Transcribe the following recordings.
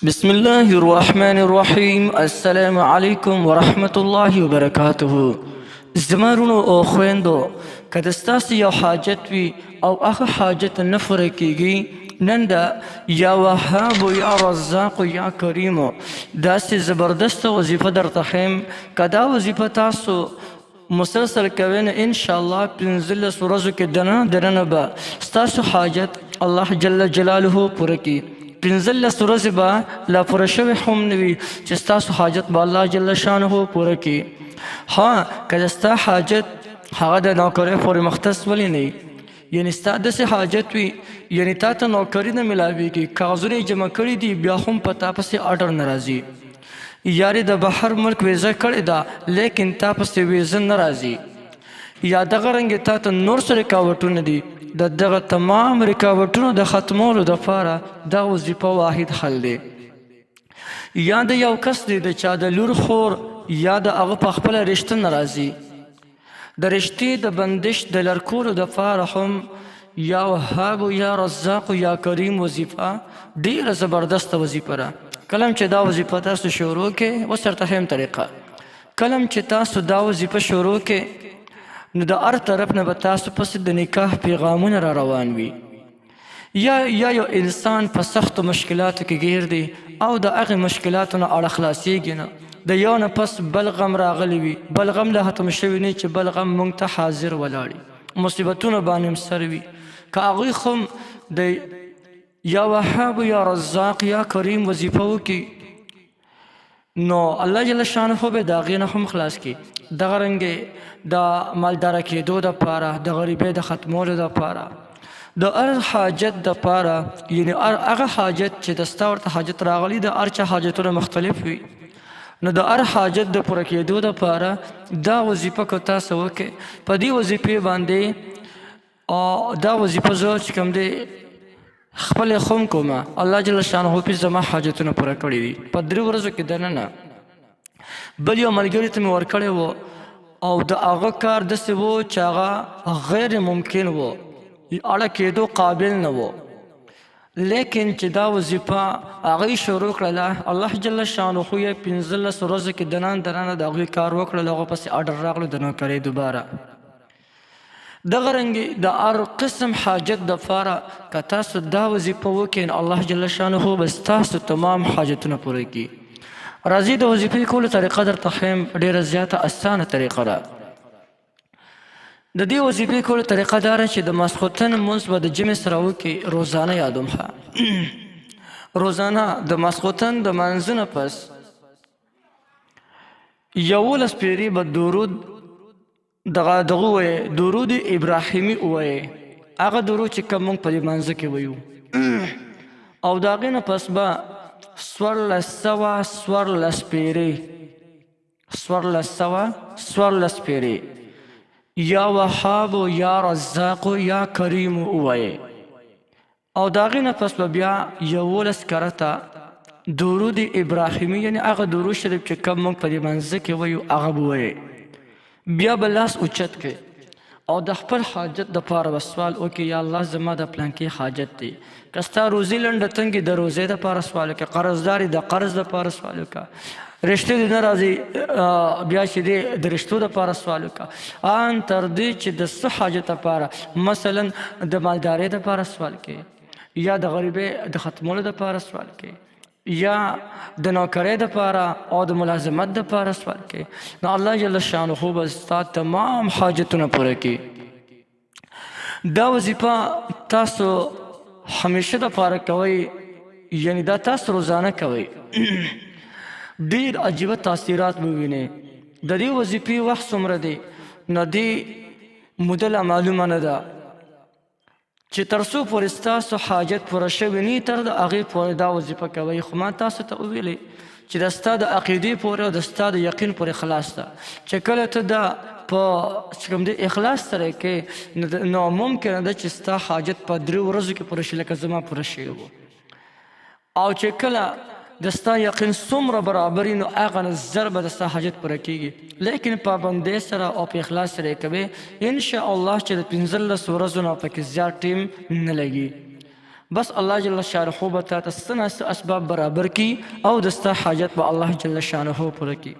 بسم الله الرحمن الرحیم. السلام علیکم ورحمت الله وبرکاته. زمارونو او خويندو، که ستاسو یو حاجت وي او هغه حاجت نه پوره کیږي، نن دا یا وهاب یا رزاق یا کریم داسې زبردست وظیفه درته ښیم. که دا وظیفه تاسو مسلسل کوئ نو انشاءالله 15 ورځو کې دننه به ستاسو حاجت الله جل جلاله پوره کړي. 15 ورځې به لا پوره شوې هم نه وي چې ستاسو حاجت به الله جل شانه پوره کړي. ها، که ستا حاجت هغه د نوکرۍ پورې مختص ولې نه وي، یعنې ستا داسې حاجت وي یعنې تا ته نوکري نه میلاویږي، کاغذونه یې جمع کړي دي، بیا هم په تا پسې آرډر نه راځي، یارې د بهر ملک ویزه کړې ده لیکن تا پسې ویزه نه راځي، یا دغه رنګې تا ته نور څه رکاوټونه دي، د دغه تمام رکاوټونو د ختمولو دپاره دا وظیفه واحد حل دی. یا د یو کس دی د چا د لور خور یا د هغه په خپله رشته نه راځي، د رشتې د بندش د لرکولو دپاره هم یا وهاب یا رزاق یا کریم وظیفه ډیره زبردسته وظیفه ده. کلم چې دا وظیفه تاسو شروع کې، اوس درته ښیم طریقه. کلم چې تاسو دا وظیفه شروع کې نو د هر طرف نه به تاسو پسې د نکاح پیغامونه را روان وي. یا یو انسان په سختو مشکلاتو کې ګیر دی او د هغې مشکلاتو نه اړه خلاصیږي نه، د یو نه پس بل غم راغلی وي، بل غم لا ختم شوي نه چې بل غم موږ ته حاضر ولاړي، مصیبتونه باندې سر وي. که هغوی هم د یا وهاب یا رزاق یا کریم وظیفه وکړي نو الله جل شانه به د هغې نه هم خلاص کړي. دغه رنګې د مالداره کېدو دپاره، د غریبۍ د ختمولو دپاره، د هر حاجت دپاره، یعنې هغه حاجت چې د ستا ورته حاجت راغلی د هر چا حاجتونه مختلف وي، نو د هر حاجت د پوره کېدو دپاره دا وظیفه که تاسو وکړئ، په دې وظیفې باندې دا وظیفه زه چې کوم دی خپل خوم کومه، الله جل شانه پې زما حاجتونه پوره کړي دي په 3 ورځو کې دننه. بل یو ملګري ته مې ورکړی و او د هغه کار داسې و چې هغه غیر ممکن و، اړه کېدو قابل نه و، لیکن چې دا وظیفه هغوی شروع کړله، الله جل شانه یې 15 ورځو کې دننه د هغوی کار وکړل، هغه پسې آرډر راغلو د نوکرۍ دوباره. دغه رنګې د هر قسم حاجت دپاره که تاسو دا وظیفه وکړئ الله جل شانه به ستاسو تمام حاجتونه پوره کړي. راځئ د وظیفې کولو طریقه درته ښیم، ډېره زیاته اسانه طریقه ده. د دې وظیفې کولو طریقه دا ده چې د ماسخوتن لمونځ به د جمعې سره وکړئ، روزانه یادوم ښه، روزانه د ماسخوتن د لمانځه نه پس 11 پیرې به درود دغه ووایئ، درود ابراهیمي ووایئ، هغه درود چې کوم موږ په دې لمانځه کې ویو، او د هغې نه پس به 1414 پیرې 1414 پیرې یا وهاب یا رزاق یا کریم ووایئ، او د هغې نه پس به بیا 11 کرته درود ابراهیمي یعنې هغه درود شریف چې کوم موږ په دې لمانځه کې ویو هغه به ووایئ. بیا به لاس اوچت کړئ او د خپل حاجت دپاره به سوال وکړئ، یا الله زما د پلانکې حاجت دی. که ستا روزي لنډه تنګې د روزۍ دپاره سوال وکړه، قرضدار د قرض دپاره سوال وکړه، رشتې دې نه راځي بیا چې دی د رشتو دپاره سوال وکړه، ان تر دې چې د څه حاجت دپاره مثلا د مالدارۍ دپاره سوال کوي، یا د غریبۍ د ختمولو دپاره سوال کوي، یا د نوکرۍ دپاره او د ملازمت دپاره سوال کوي، نو الله جل شانه به ستا تمام حاجتونه پوره کړي. دا وظیفه تاسو همیشه دپاره کوئ، یعنې دا تاسو روزانه کوئ، ډېر عجیبه تاثیرات به ووینئ. د دې وظیفې وخت څومره دی نو دې موده لا معلومه نه ده چې تر څو پورې ستاسو حاجت پوره شوي نه تر د هغې پورې دا وظیفه کوئ. خو ما تاسو ته وویلې چې دا ستا د عقیدې پورې او د ستا د یقین پورې خلاص ده، چې کله ته دا په چې کوم دی اخلاص سره کوې نو ممکنه ده چې ستا حاجت په 3 ورځو کې پوره شي لکه زما پوره شوی و، او چې کله د ستا یقین څومره برابر وي نو هغه نه زر به د ستا حاجت پوره کېږي، لیکن پابندۍ سره او په اخلاص سره یې کوې انشاءالله چې د 15 ورځو نه پکې زیات ټیم نه لګي. بس الله جل شانه به تا ته څه نه څه اسباب برابر کي او د ستا حاجت به الله جل شانه پوره کي.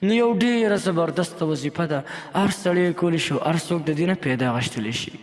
نو یو ډېره زبردسته وظیفه ده، هر سړی یې کولی شي، هر څوک د دې نه پیدا غشتلی شي.